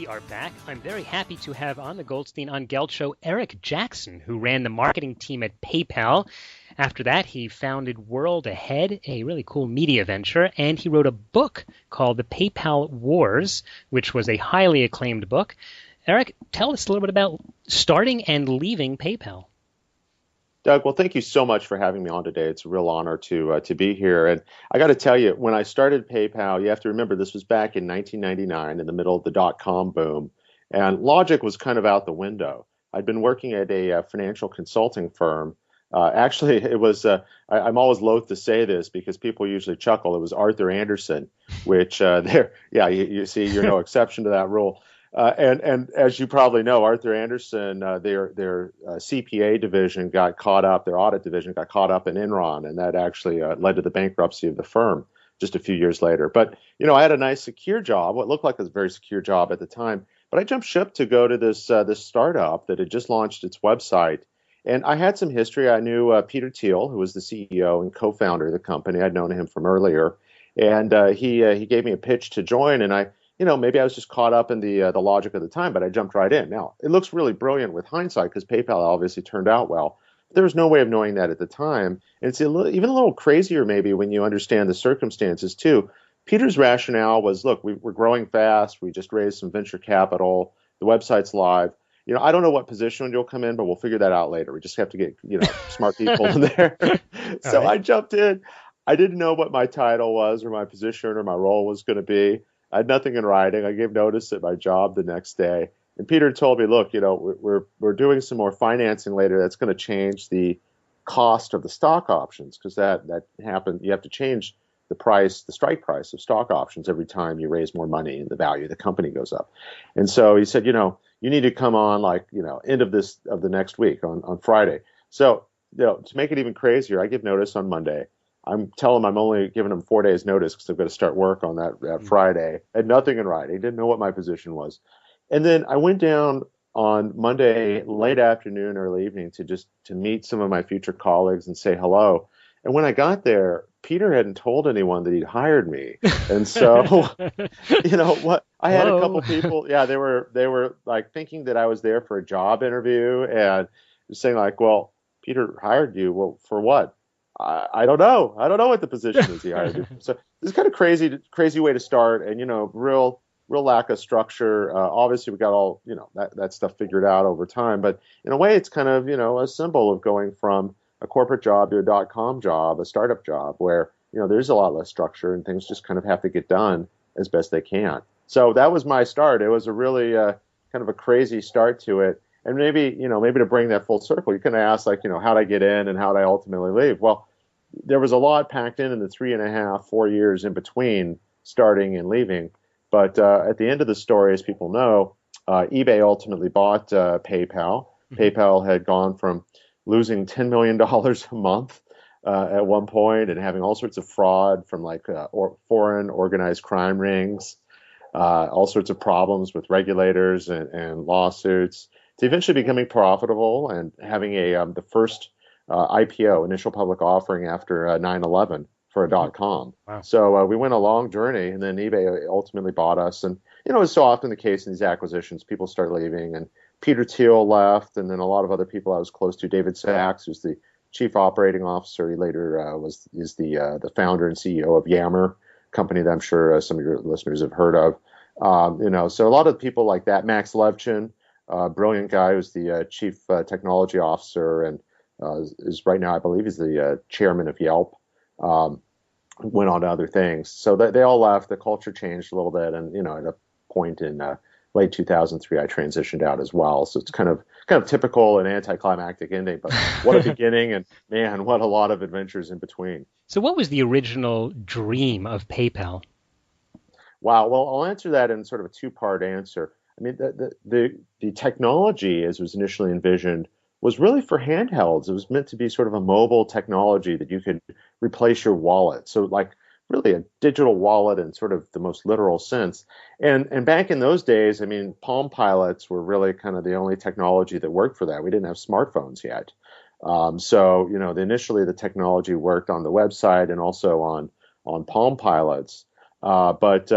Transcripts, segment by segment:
We are back. I'm very happy to have on the Goldstein on Gelt show Eric Jackson, who ran the marketing team at PayPal. After that, he founded World Ahead, a really cool media venture, and he wrote a book called The PayPal Wars, which was a highly acclaimed book. Eric, tell us a little bit about starting and leaving PayPal. Doug, well, thank you so much for having me on today. It's a real honor to be here. And I got to tell you, when I started PayPal, you have to remember this was back in 1999 in the middle of the dot-com boom. And logic was kind of out the window. I'd been working at a financial consulting firm. Actually, it was, I'm always loath to say this because people usually chuckle. It was Arthur Andersen, which you see, you're no exception to that rule. And as you probably know, Arthur Andersen, their CPA division got caught up, their audit division got caught up in Enron, and that actually led to the bankruptcy of the firm just a few years later. But, I had a nice secure job, what looked like a very secure job at the time. But I jumped ship to go to this startup that had just launched its website. And I had some history. I knew Peter Thiel, who was the CEO and co-founder of the company. I'd known him from earlier. And he gave me a pitch to join, and maybe I was just caught up in the logic of the time, but I jumped right in. Now, it looks really brilliant with hindsight because PayPal obviously turned out well. But there was no way of knowing that at the time. And it's even a little crazier maybe when you understand the circumstances too. Peter's rationale was, look, we're growing fast. We just raised some venture capital. The website's live. I don't know what position you'll come in, but we'll figure that out later. We just have to get, smart people in there. So right. I jumped in. I didn't know what my title was or my position or my role was going to be. I had nothing in writing. I gave notice at my job the next day. And Peter told me, look, we're doing some more financing later. That's going to change the cost of the stock options because that happened. You have to change the price, the strike price of stock options every time you raise more money and the value of the company goes up. And so he said, you need to come on end of the next week on Friday. So, to make it even crazier, I give notice on Monday. I'm only giving them 4 days notice because I've got to start work on that Friday. I had nothing in writing. Didn't know what my position was. And then I went down on Monday, late afternoon, early evening to meet some of my future colleagues and say hello. And when I got there, Peter hadn't told anyone that he'd hired me. And so, what I had a couple people, they were like thinking that I was there for a job interview and saying like, well, Peter hired you. Well, for what? I don't know. I don't know what the position is he hired you. So this is kind of crazy way to start, and real lack of structure. Obviously, we got all that stuff figured out over time, but in a way, it's kind of a symbol of going from a corporate job to a dot-com job, a startup job, where there's a lot less structure and things just kind of have to get done as best they can. So that was my start. It was a really kind of a crazy start to it. And maybe to bring that full circle, you can ask how'd I get in and how'd I ultimately leave? Well, there was a lot packed in the 3.5, 4 years in between starting and leaving. But at the end of the story, as people know, eBay ultimately bought PayPal. Mm-hmm. PayPal had gone from losing $10 million a month at one point and having all sorts of fraud from foreign organized crime rings, all sorts of problems with regulators and lawsuits, to eventually becoming profitable and having the first IPO, initial public offering after 9/11 for a .com. Wow. So we went a long journey, and then eBay ultimately bought us. And it's so often the case in these acquisitions, people start leaving, and Peter Thiel left, and then a lot of other people I was close to. David Sachs, who's the chief operating officer, he later is the founder and CEO of Yammer, company that I'm sure some of your listeners have heard of. So a lot of people like that. Max Levchin, brilliant guy, who's the chief technology officer and is right now, I believe, he's the chairman of Yelp. Went on to other things. So they all left. The culture changed a little bit, and at a point in late 2003, I transitioned out as well. So it's kind of typical and anticlimactic ending, but what a beginning, and man, what a lot of adventures in between. So what was the original dream of PayPal? Wow. Well, I'll answer that in sort of a two-part answer. I mean, the technology, as was initially envisioned, was really for handhelds. It was meant to be sort of a mobile technology that you could replace your wallet. So really a digital wallet in sort of the most literal sense. And back in those days, I mean, Palm Pilots were really kind of the only technology that worked for that. We didn't have smartphones yet. So initially the technology worked on the website and also on Palm Pilots. But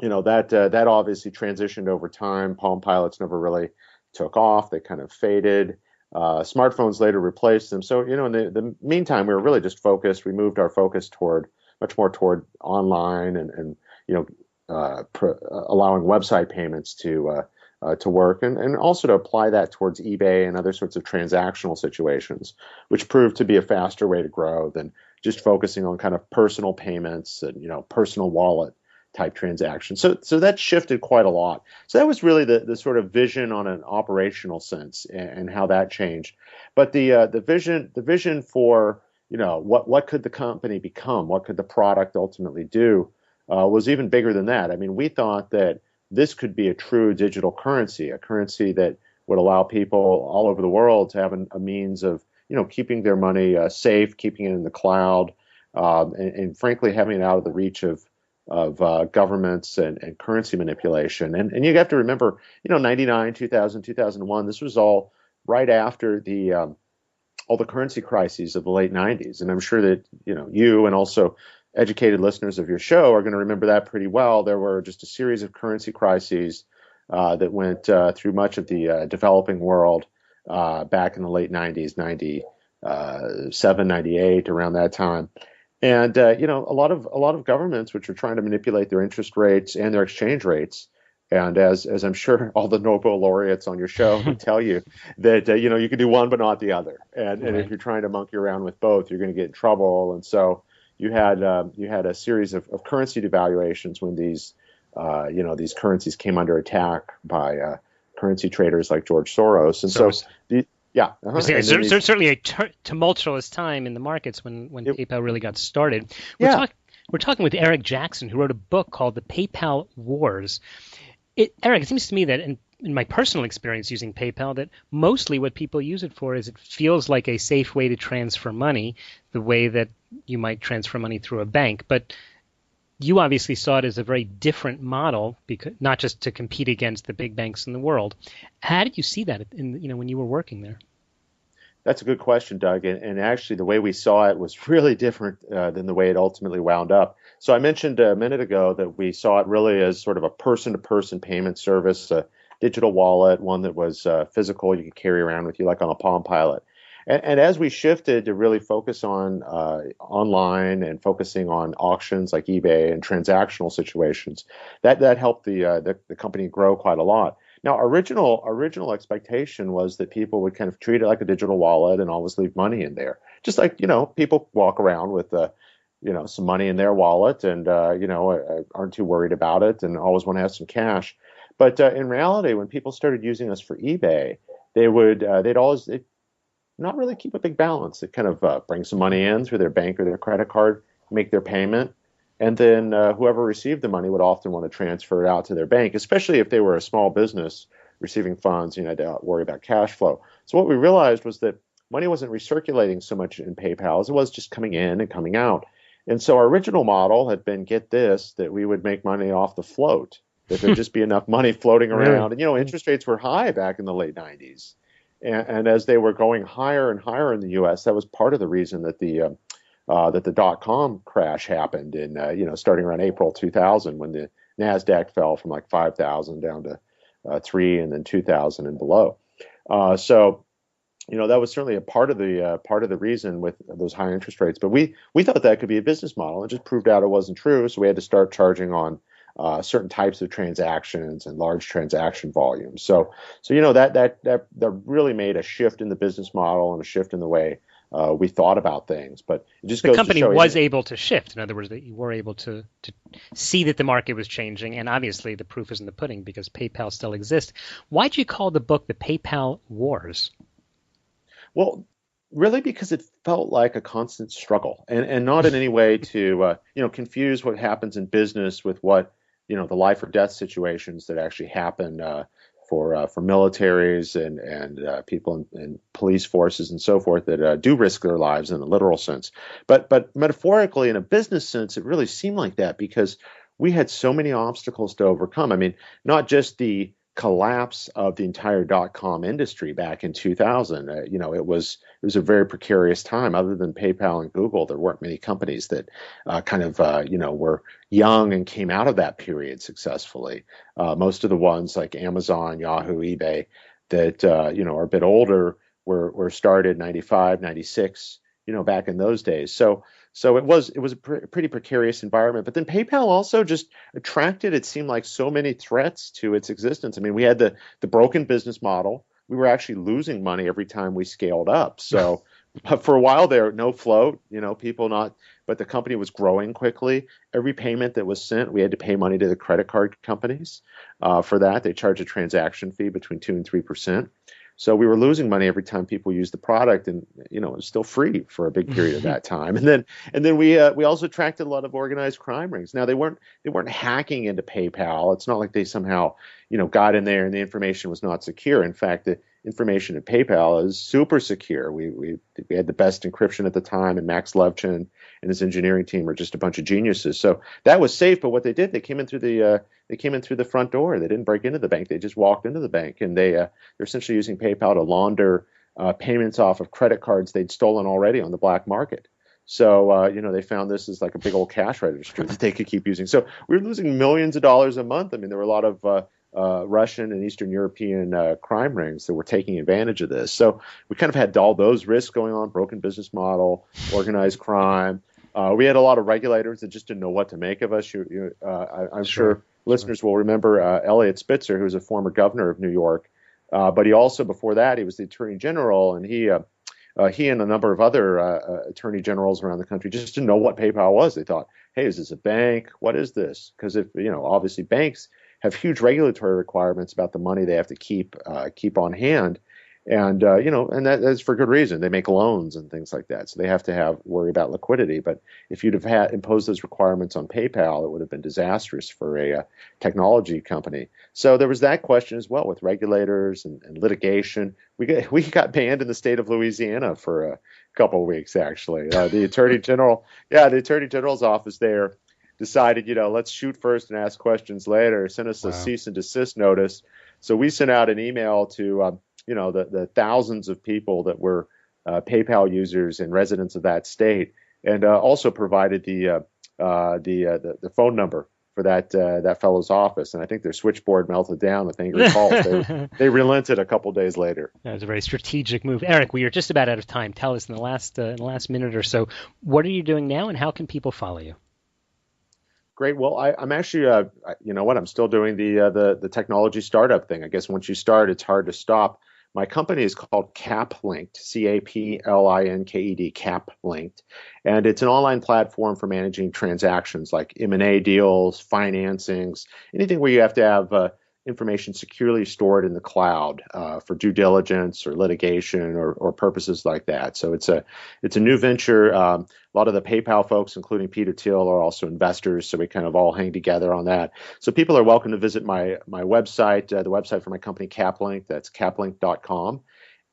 that obviously transitioned over time. Palm Pilots never really took off; they kind of faded. Smartphones later replaced them. So in the meantime, we were really just focused. We moved our focus toward much more toward online and you know allowing website payments to work and also to apply that towards eBay and other sorts of transactional situations, which proved to be a faster way to grow than just focusing on kind of personal payments and personal wallet type transactions. So that shifted quite a lot. So that was really the sort of vision on an operational sense and how that changed. But the vision for what could the company become, what could the product ultimately do, was even bigger than that. I mean, we thought that this could be a true digital currency, a currency that would allow people all over the world to have a means of keeping their money safe, keeping it in the cloud, and frankly having it out of the reach of governments and currency manipulation. And you have to remember, 99, 2000, 2001, this was all right after all the currency crises of the late 90s. And I'm sure that, you and also educated listeners of your show are going to remember that pretty well. There were just a series of currency crises that went through much of the developing world back in the late 90s, 97, 98, around that time. And a lot of governments which are trying to manipulate their interest rates and their exchange rates. And as I'm sure all the Nobel laureates on your show would tell you that you can do one but not the other. And if Right. you're trying to monkey around with both, you're going to get in trouble. And so you had a series of currency devaluations when these currencies came under attack by currency traders like George Soros. And so yeah, and then these Certainly a tumultuous time in the markets when it, PayPal really got started. We're yeah. talking we're talking with Eric Jackson, who wrote a book called The PayPal Wars. Eric, it seems to me that in my personal experience using PayPal, that mostly what people use it for is it feels like a safe way to transfer money, the way that you might transfer money through a bank. But you obviously saw it as a very different model, because not just to compete against the big banks in the world. How did you see that when you were working there? That's a good question, Doug. And actually, the way we saw it was really different than the way it ultimately wound up. So I mentioned a minute ago that we saw it really as sort of a person-to-person payment service, a digital wallet, one that was physical, you could carry around with you, like on a Palm Pilot. And as we shifted to really focus on online and focusing on auctions like eBay and transactional situations, that helped the company grow quite a lot. Now, original expectation was that people would kind of treat it like a digital wallet and always leave money in there, just like people walk around with some money in their wallet and aren't too worried about it and always want to have some cash. But in reality, when people started using us for eBay, they'd not really keep a big balance. They kind of bring some money in through their bank or their credit card, make their payment, and then whoever received the money would often want to transfer it out to their bank, especially if they were a small business receiving funds. Had to worry about cash flow. So what we realized was that money wasn't recirculating so much in PayPal as it was just coming in and coming out. And so our original model had been, get this, that we would make money off the float, that there'd just be enough money floating Really? around. And interest rates were high back in the late 90s. And as they were going higher and higher in the U.S., that was part of the reason that the dot-com crash happened in starting around April 2000, when the Nasdaq fell from like 5,000 down to 3, and then 2,000 and below. So that was certainly a part of the reason with those high interest rates. But we thought that could be a business model. It just proved out it wasn't true. So we had to start charging on certain types of transactions and large transaction volumes. So that really made a shift in the business model and a shift in the way we thought about things. But it just The goes to company show you. was able to shift. In other words, that you were able to see that the market was changing, and obviously the proof is in the pudding because PayPal still exists. Why'd you call the book The PayPal Wars? Well, really because it felt like a constant struggle, and not in any way to confuse what happens in business with what the life or death situations that actually happen for militaries and people in police forces and so forth that do risk their lives in a literal sense. But metaphorically, in a business sense, it really seemed like that because we had so many obstacles to overcome. I mean, not just the collapse of the entire dot-com industry back in 2000. It was a very precarious time. Other than PayPal and Google, there weren't many companies that were young and came out of that period successfully. Most of the ones like Amazon, Yahoo, eBay that are a bit older were started 95, 96, back in those days. So it was a pretty precarious environment. But then PayPal also just attracted, it seemed like, so many threats to its existence. I mean, we had the broken business model. We were actually losing money every time we scaled up. So for a while there, no float, but the company was growing quickly. Every payment that was sent, we had to pay money to the credit card companies for that. They charge a transaction fee between 2 and 3%. So we were losing money every time people used the product, and it was still free for a big period of that time. And then we also attracted a lot of organized crime rings. Now they weren't hacking into PayPal. It's not like they somehow got in there and the information was not secure. In fact, the information at PayPal is super secure. We had the best encryption at the time, and Max Levchin and his engineering team are just a bunch of geniuses. So that was safe. But what they did, they came in through the front door. They didn't break into the bank. They just walked into the bank, and they're essentially using PayPal to launder payments off of credit cards they'd stolen already on the black market. So they found this as like a big old cash register that they could keep using. So we were losing millions of dollars a month. I mean, there were a lot of Russian and Eastern European crime rings that were taking advantage of this. So we kind of had all those risks going on: broken business model, organized crime. We had a lot of regulators that just didn't know what to make of us. I'm sure listeners will remember Eliot Spitzer, who was a former governor of New York. But he also, before that, he was the attorney general, and he and a number of other attorney generals around the country just didn't know what PayPal was. They thought, hey, is this a bank? What is this? Because obviously banks have huge regulatory requirements about the money they have to keep on hand. And that's for good reason. They make loans and things like that, so they have to worry about liquidity. But if you'd have imposed those requirements on PayPal, it would have been disastrous for a technology company. So there was that question as well with regulators and litigation. We got banned in the state of Louisiana for a couple of weeks, actually. The attorney general's office there decided, let's shoot first and ask questions later. Sent us a cease and desist notice. So we sent out an email to the thousands of people that were PayPal users and residents of that state, and also provided the phone number for that fellow's office. And I think their switchboard melted down with angry calls. They relented a couple days later. That was a very strategic move. Eric, we are just about out of time. Tell us in the last minute or so, what are you doing now, and how can people follow you? Great. Well, I'm actually, I'm still doing the technology startup thing. I guess once you start, it's hard to stop. My company is called CapLinked, CAPLINKED, CapLinked, and it's an online platform for managing transactions like M&A deals, financings, anything where you have to have information securely stored in the cloud for due diligence or litigation or purposes like that. So it's a new venture. A lot of the PayPal folks, including Peter Thiel, are also investors, so we kind of all hang together on that. So people are welcome to visit my website, the website for my company, CapLink. That's caplink.com.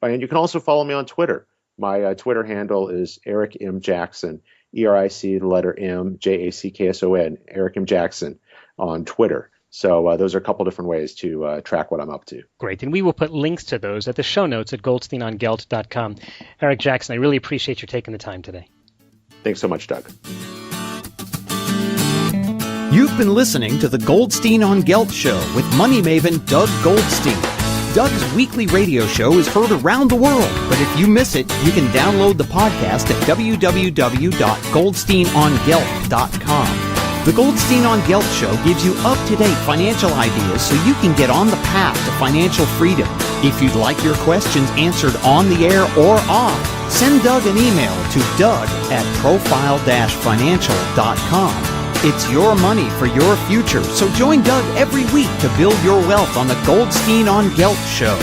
And you can also follow me on Twitter. My Twitter handle is Eric M. Jackson, ERIC, the letter M, JACKSON, Eric M. Jackson on Twitter. So those are a couple different ways to track what I'm up to. Great. And we will put links to those at the show notes at goldsteinongelt.com. Eric Jackson, I really appreciate you taking the time today. Thanks so much, Doug. You've been listening to the Goldstein on Gelt Show with money maven Doug Goldstein. Doug's weekly radio show is heard around the world, but if you miss it, you can download the podcast at www.goldsteinongelt.com. The Goldstein on Gelt Show gives you up-to-date financial ideas so you can get on the path to financial freedom. If you'd like your questions answered on the air or off, send Doug an email to doug@profile-financial.com. It's your money for your future, so join Doug every week to build your wealth on the Goldstein on Gelt Show.